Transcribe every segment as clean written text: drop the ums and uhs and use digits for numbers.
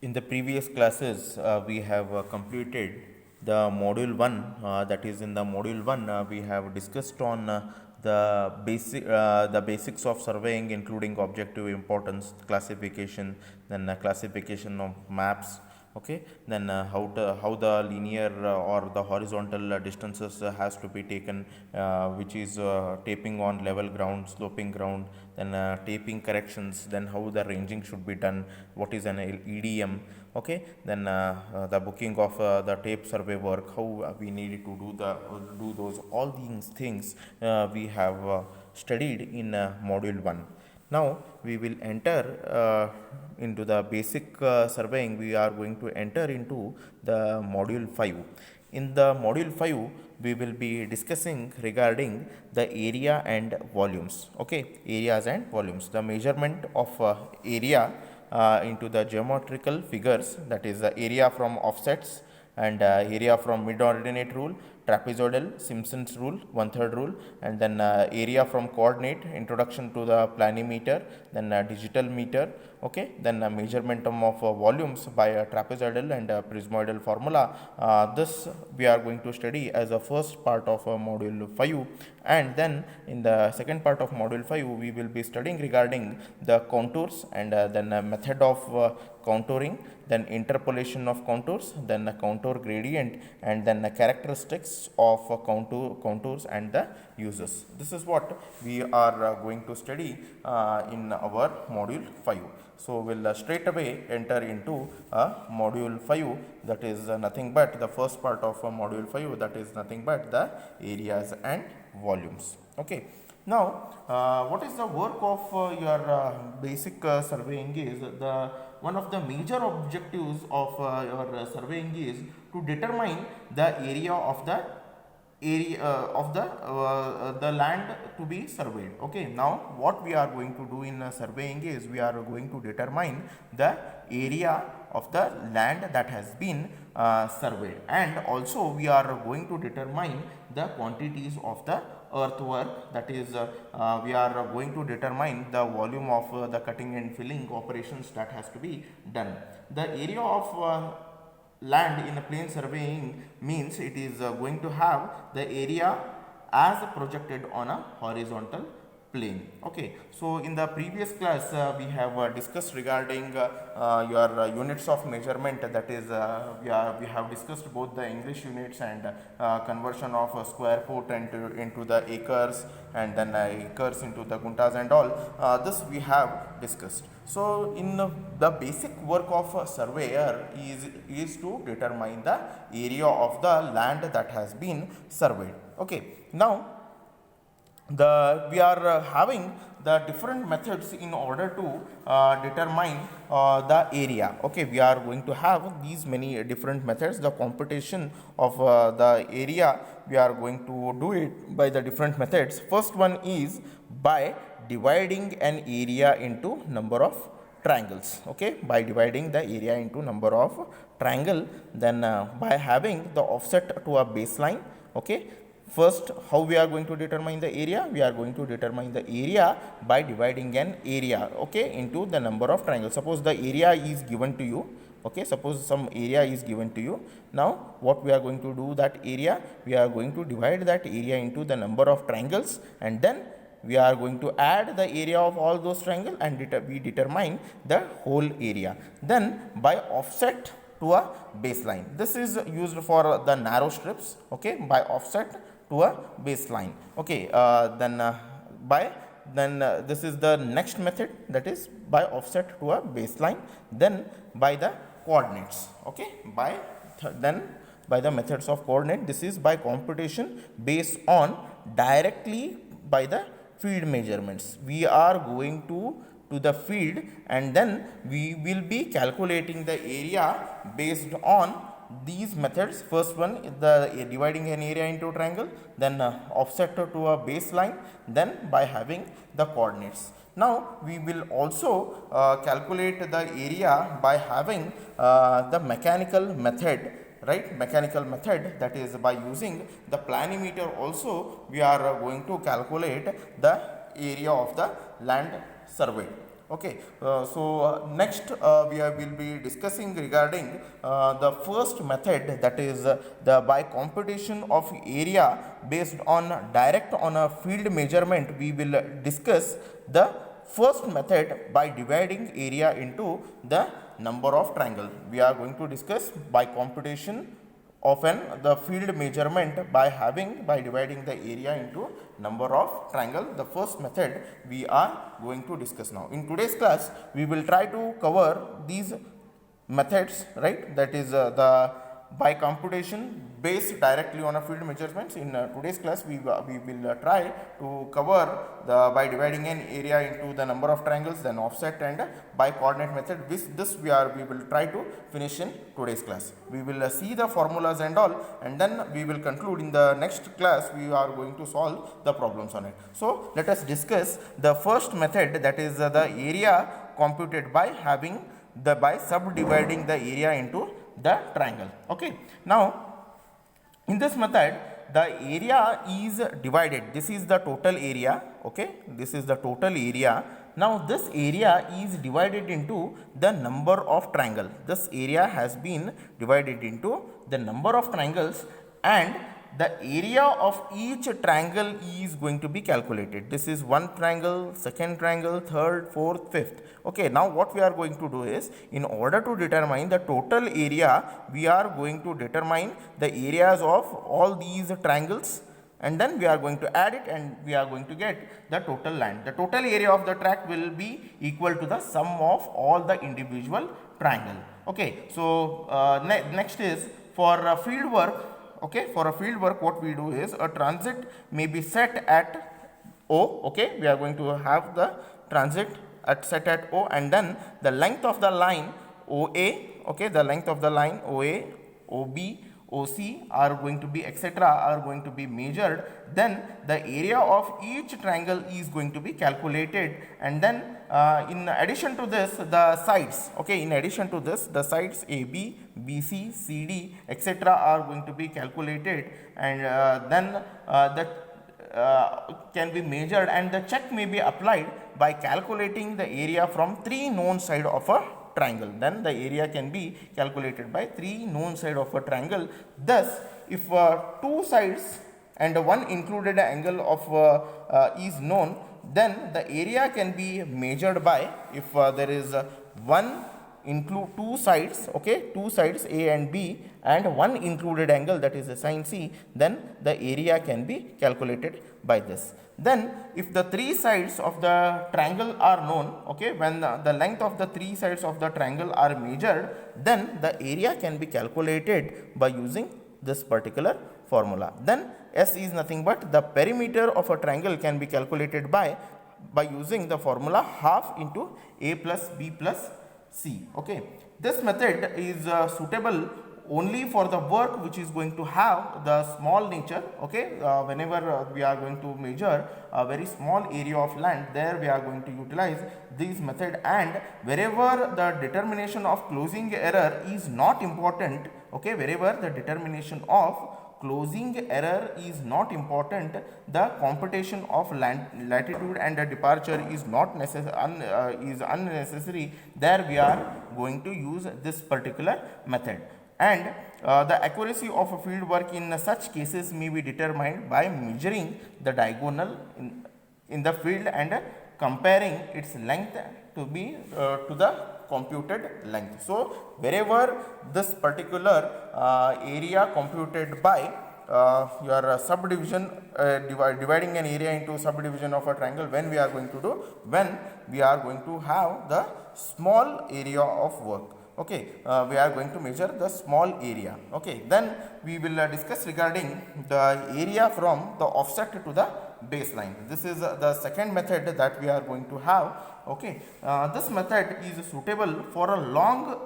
In the previous classes, we have completed the module 1, that is in the module 1 we have discussed on the basics of surveying, including objective importance, classification, then classification of maps. Okay, then how the linear or the horizontal distances has to be taken, which is taping on level ground, sloping ground, then taping corrections, then how the ranging should be done, what is an EDM. Okay, then the booking of the tape survey work, how we need to do those all these things we have studied in module 1. Now we will enter into the basic surveying. We are going to enter into the module 5. In the module 5, we will be discussing regarding the area and volumes. Okay, areas and volumes. The measurement of area into the geometrical figures, that is the area from offsets and area from mid-ordinate rule, trapezoidal, Simpson's rule, 1/3 rule, and then area from coordinate, introduction to the planimeter, then digital meter. Okay, then measurement of volumes by a trapezoidal and prismoidal formula. This we are going to study as a first part of module 5, and then in the second part of module 5 we will be studying regarding the contours and then method of contouring, then interpolation of contours, then the contour gradient, and then the characteristics of contours and the uses. This is what we are going to study in our module 5. So we'll straight away enter into module 5, that is nothing but the first part of module 5, that is nothing but the areas and volumes. Okay. Now, what is the work of your basic surveying is the one of the major objectives of your surveying is to determine the area of the land to be surveyed. Okay, now what we are going to do in surveying is we are going to determine the area of the land that has been surveyed, and also we are going to determine the quantities of the earthwork, that is we are going to determine the volume of the cutting and filling operations that has to be done. The area of land in a plane surveying means it is going to have the area as projected on a horizontal plane. Okay, so in the previous class we have discussed regarding your units of measurement, that is we have discussed both the English units and conversion of square foot into the acres, and then acres into the guntas and all. This we have discussed. So in the basic work of a surveyor is to determine the area of the land that has been surveyed. Okay, now we are having the different methods in order to determine the area. Okay, we are going to have these many different methods. The computation of the area, we are going to do it by the different methods. First one is by dividing an area into number of triangles. Okay, by dividing the area into number of triangle, then by having the offset to a baseline. Okay, first, how we are going to determine the area? We are going to determine the area by dividing an area, okay, into the number of triangles. Suppose the area is given to you. Okay, suppose some area is given to you. Now, what we are going to do that area? We are going to divide that area into the number of triangles, and then we are going to add the area of all those triangles, and we determine the whole area. Then, by offset to a baseline. This is used for the narrow strips. Okay, by offset to a baseline. Okay, this is the next method, that is by offset to a baseline, then by the coordinates. Okay, then by the methods of coordinate. This is by computation based on directly by the field measurements. We are going to the field, and then we will be calculating the area based on these methods. First one is the dividing an area into triangle, then offset to a baseline, then by having the coordinates. Now we will also calculate the area by having the mechanical method, right? Mechanical method, that is by using the planimeter. Also we are going to calculate the area of the land surveyed. Okay, next will be discussing regarding the first method, that is the by computation of area based on direct on a field measurement. We will discuss the first method by dividing area into the number of triangle. We are going to discuss by computation often the field measurement by dividing the area into number of triangle. The first method we are going to discuss now. In today's class we will try to cover these methods, right? That is the by computation based directly on a field measurements. In today's class we will try to cover the by dividing an area into the number of triangles, then offset and by coordinate method. This we will try to finish in today's class. We will see the formulas and all, and then we will conclude. In the next class we are going to solve the problems on it. So let us discuss the first method, that is the area computed by by subdividing the area into the triangle. Okay, now in this method the area is divided. This is the total area. Okay, this is the total area. Now this area is divided into the number of triangle. This area has been divided into the number of triangles, and the area of each triangle is going to be calculated. This is one triangle, second triangle, third, fourth, fifth. Okay, now what we are going to do is, in order to determine the total area, we are going to determine the areas of all these triangles, and then we are going to add it and we are going to get the total land. The total area of the tract will be equal to the sum of all the individual triangle. Okay, so next is for field work. Okay, for a field work what we do is, a transit may be set at O. Okay, we are going to have the transit set at O, and then the length of the line OA, okay, the length of the line OA, OB, OC are going to be etc. are going to be measured. Then the area of each triangle is going to be calculated, and then in addition to this the sides, okay, in addition to this the sides AB, BC, CD etc. are going to be calculated, and then that can be measured, and the check may be applied by calculating the area from three known side of a triangle. Then the area can be calculated by three known side of a triangle. Thus, if two sides and one included angle of is known, then the area can be measured by, if there is one include two sides, okay, two sides A and B, and one included angle, that is a sine C, then the area can be calculated by this. Then if the three sides of the triangle are known, okay, when the length of the three sides of the triangle are measured, then the area can be calculated by using this particular formula. Then S is nothing but the perimeter of a triangle can be calculated by using the formula half into A plus B plus C. Okay, this method is suitable only for the work which is going to have the small nature. Okay, whenever we are going to measure a very small area of land, there we are going to utilize this method, and wherever the determination of closing error is not important, okay, wherever the determination of closing error is not important, the computation of latitude and departure is not unnecessary, there we are going to use this particular method. And the accuracy of a field work in such cases may be determined by measuring the diagonal in the field and comparing its length to the computed length. So wherever this particular area computed by your subdivision, dividing an area into subdivision of a triangle, when we are going to do, when we are going to have the small area of work. Okay, we are going to measure the small area. Okay, then we will discuss regarding the area from the offset to the baseline. This is the second method that we are going to have. Okay, this method is suitable for a long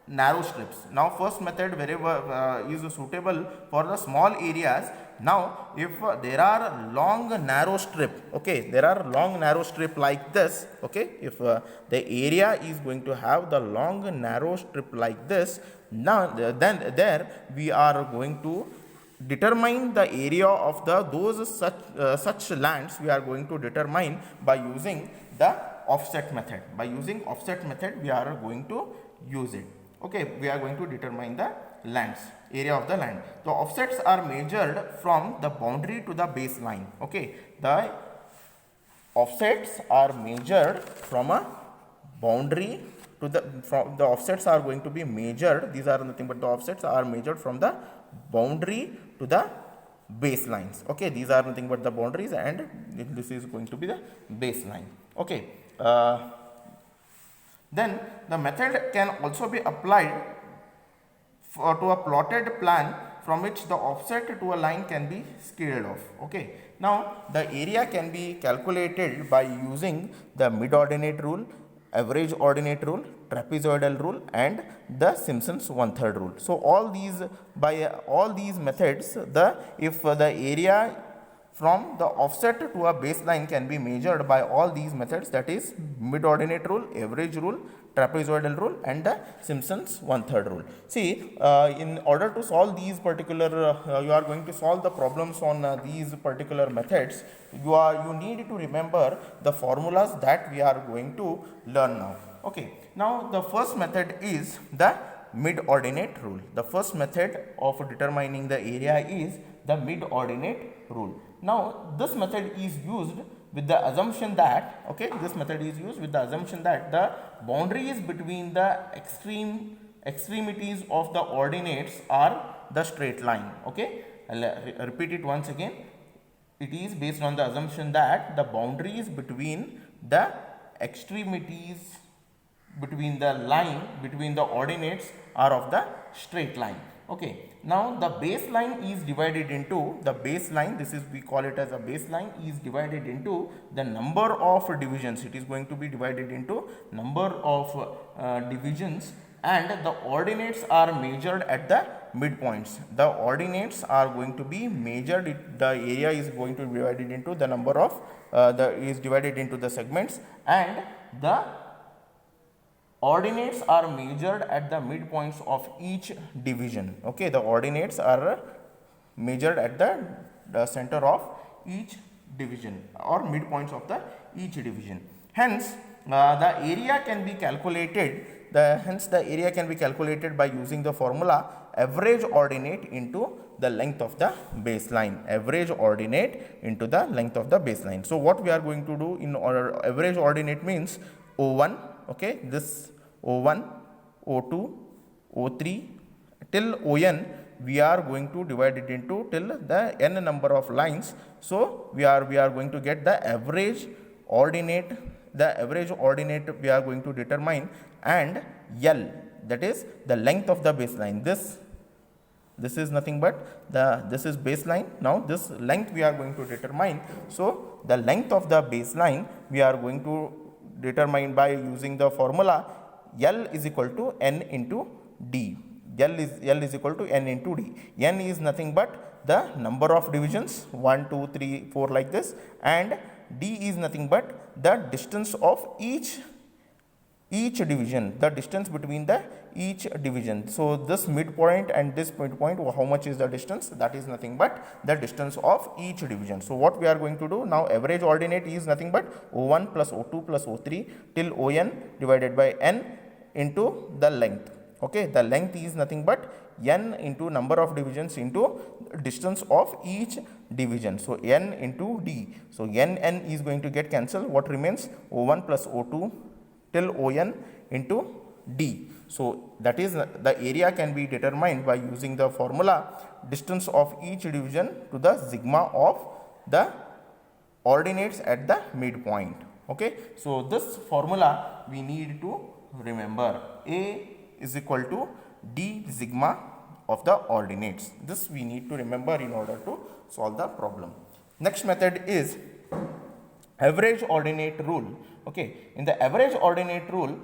narrow strips. Now first method wherever is suitable for the small areas. Now if there are long narrow strip, okay, there are long narrow strip like this, okay, if the area is going to have the long narrow strip like this, now then there we are going to determine the area of those such lands we are going to determine by using the offset method. By using offset method, we are going to use it. Okay, we are going to determine the lands, area of the land. The offsets are measured from the boundary to the baseline. Okay, the offsets are measured from a boundary to the offsets are going to be measured. These are nothing but the offsets are measured from the boundary to the baselines. Okay, these are nothing but the boundaries, and this is going to be the baseline. Okay, then the method can also be applied to a plotted plan from which the offset to a line can be scaled off. Okay, now the area can be calculated by using the mid ordinate rule, average ordinate rule, trapezoidal rule, and the Simpson's 1/3 rule. So all these, by all these methods, if the area from the offset to a baseline can be measured by all these methods, that is mid ordinate rule, average rule, trapezoidal rule, and the Simpson's 1/3 rule. See, in order to solve these particular, you are going to solve the problems on these particular methods, you need to remember the formulas that we are going to learn now. Okay, now the first method is the mid ordinate rule. The first method of determining the area is the mid ordinate rule. Now this method is used with the assumption that, okay, this method is used with the assumption that the boundaries between the extremities of the ordinates are the straight line. Okay, I'll repeat it once again. It is based on the assumption that the boundaries between the extremities between the line between the ordinates are of the straight line. Okay, now the baseline is divided into the baseline, this is, we call it as a baseline, is divided into the number of divisions. It is going to be divided into number of divisions, and the ordinates are measured at the midpoints. The ordinates are going to be measured, the area is going to be divided into the number of is divided into the segments, and the ordinates are measured at the midpoints of each division. Okay, the ordinates are measured at the center of each division or midpoints of the each division. Hence, the area can be calculated. The area can be calculated by using the formula average ordinate into the length of the baseline. Average ordinate into the length of the baseline. So what we are going to do in our average ordinate means O1. Okay, this O1, O2, O3 till ON, we are going to divide it into till the n number of lines. So we are going to get the average ordinate. The average ordinate we are going to determine, and L, that is the length of the baseline. This is nothing but this is baseline. Now this length we are going to determine. So the length of the baseline we are going to determine by using the formula L is equal to N into D. L is equal to N into D. N is nothing but the number of divisions, 1, 2, 3, 4 like this, and D is nothing but the distance of each division, the distance between the each division. So this midpoint and this midpoint, how much is the distance? That is nothing but the distance of each division. So what we are going to do now, average ordinate is nothing but O1 plus O2 plus O3 till ON divided by N into the length. Okay, the length is nothing but N into number of divisions into distance of each division. So N into D. So N is going to get cancelled. What remains? O1 plus O2 till ON into D. So that is the area can be determined by using the formula distance of each division to the sigma of the ordinates at the midpoint. Okay, so this formula we need to remember. A is equal to D sigma of the ordinates. This we need to remember in order to solve the problem. Next method is average ordinate rule. Okay, in the average ordinate rule,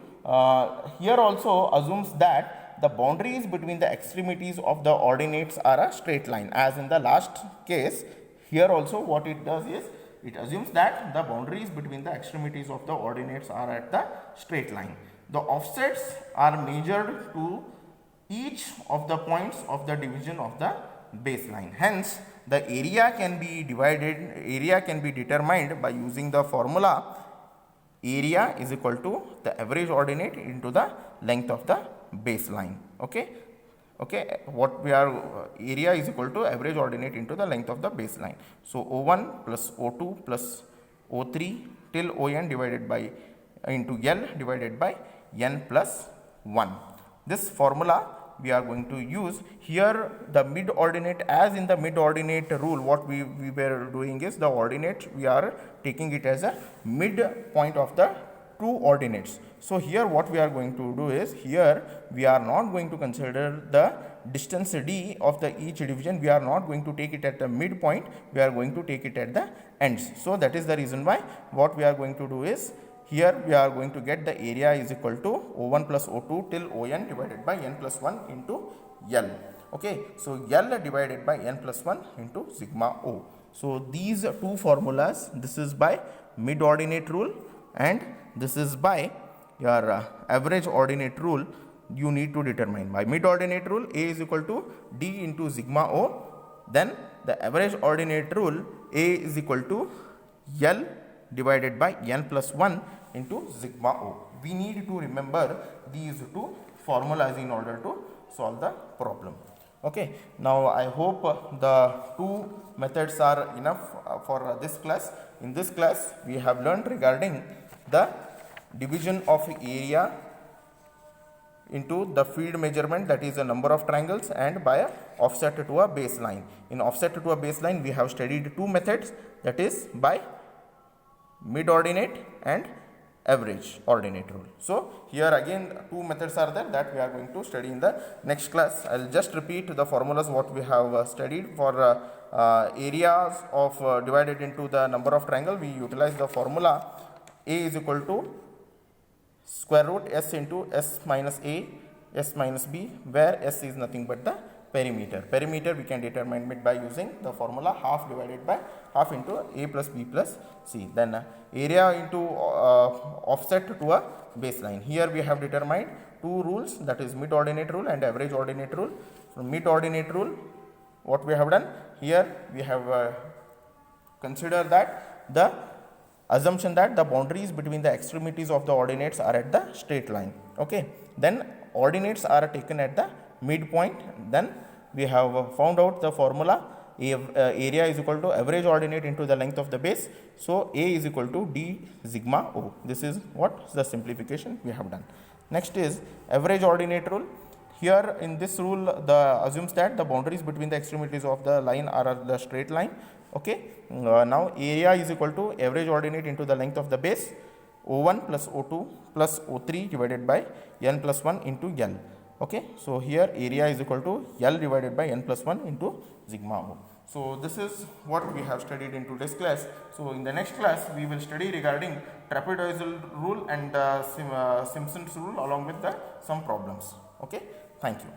here also assumes that the boundaries between the extremities of the ordinates are a straight line. As in the last case, here also what it does is it assumes that the boundaries between the extremities of the ordinates are at the straight line. The offsets are measured to each of the points of the division of the baseline. Hence, the area can be determined by using the formula area is equal to the average ordinate into the length of the baseline. Okay. Okay, what we are area is equal to average ordinate into the length of the baseline. So O1 plus O2 plus O3 till On divided by into L divided by n plus 1. This formula we are going to use here. The mid ordinate, as in the mid ordinate rule, what we were doing is the ordinate we are taking it as a mid point of the two ordinates. So here what we are going to do is, here we are not going to consider the distance d of the each division. We are not going to take it at the midpoint, we are going to take it at the ends. So that is the reason why what we are going to do is, here we are going to get the area is equal to O1 plus O2 till On divided by n plus 1 into L. Okay, so L divided by n plus 1 into sigma O. So these two formulas, this is by mid ordinate rule and this is by your average ordinate rule, you need to determine. By mid ordinate rule, A is equal to D into sigma O. Then the average ordinate rule, A is equal to L divided by n plus 1 into sigma O. We need to remember these two formulas in order to solve the problem. Okay. Now I hope the two methods are enough for this class. In this class we have learned regarding the division of area into the field measurement, that is the number of triangles, and by a offset to a baseline. In offset to a baseline we have studied two methods, that is by mid ordinate and average ordinate rule. So here again two methods are there that we are going to study in the next class. I will just repeat the formulas what we have studied. For areas of divided into the number of triangle, we utilize the formula A is equal to square root s into s minus a, s minus b, where s is nothing but the perimeter. Perimeter we can determine it by using the formula half divided by half into a plus b plus c. Then area into offset to a baseline. Here we have determined two rules, that is mid ordinate rule and average ordinate rule. From mid ordinate rule, what we have done here, we have considered that the assumption that the boundaries between the extremities of the ordinates are at the straight line. Okay. Then ordinates are taken at the midpoint. Then we have found out the formula area is equal to average ordinate into the length of the base. So A is equal to D sigma O. This is what the simplification we have done. Next is average ordinate rule. Here in this rule, the assumes that the boundaries between the extremities of the line are the straight line. Okay. Now area is equal to average ordinate into the length of the base, O1 plus O2 plus O3 divided by n plus 1 into L. Okay. So here area is equal to L divided by n plus 1 into sigma O. So this is what we have studied in today's class. So in the next class we will study regarding trapezoidal rule and Simpson's rule along with some problems. Okay. Thank you.